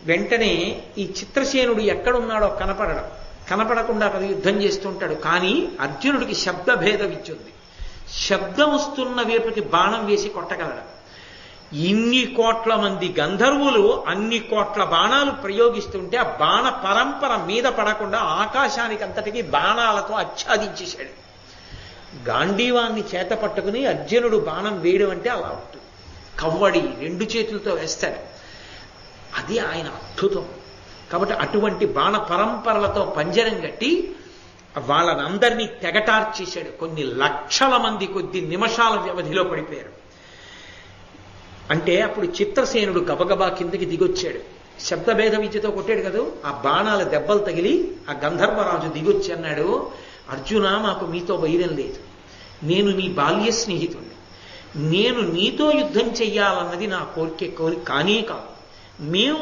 వెంటనే ఈ చిత్రసేనుడు ఎక్కడున్నాడో కనపడకుండా కదా యుద్ధం చేస్తుంటాడు. కానీ అర్జునుడికి శబ్దభేద విద్యుంది. శబ్దం వస్తున్న వైపుకి బాణం వేసి కొట్టగలడు. ఇన్ని కోట్ల మంది గంధర్వులు అన్ని కోట్ల బాణాలు ప్రయోగిస్తుంటే ఆ బాణ పరంపర మీద పడకుండా ఆకాశానికి అంతటికీ బాణాలతో ఆచ్ఛాదించేశాడు. గాంధీవాన్ని చేత పట్టుకుని అర్జునుడు బాణం వేయడం అంటే అలా ఉంటుంది. కవ్వడి 2 చేతులతో వేస్తాడు. అది ఆయన అద్భుతం. కాబట్టి అటువంటి బాణ పరంపరలతో పంజరం కట్టి వాళ్ళనందరినీ తెగటార్చేశాడు. కొన్ని లక్షల మంది కొద్ది నిమిషాల వ్యవధిలో పడిపోయారు. అంటే అప్పుడు చిత్రసేనుడు గబగబా కిందకి దిగొచ్చాడు. శబ్దభేద విద్యతో కొట్టాడు కదా, ఆ బాణాల దెబ్బలు తగిలి ఆ గంధర్వరాజు దిగొచ్చి అన్నాడు, అర్జున, మాకు మీతో వైరం లేదు. నేను నీ బాల్య స్నేహితుడిని. నేను నీతో యుద్ధం చెయ్యాలన్నది నా కోరిక కానే కాదు. మేము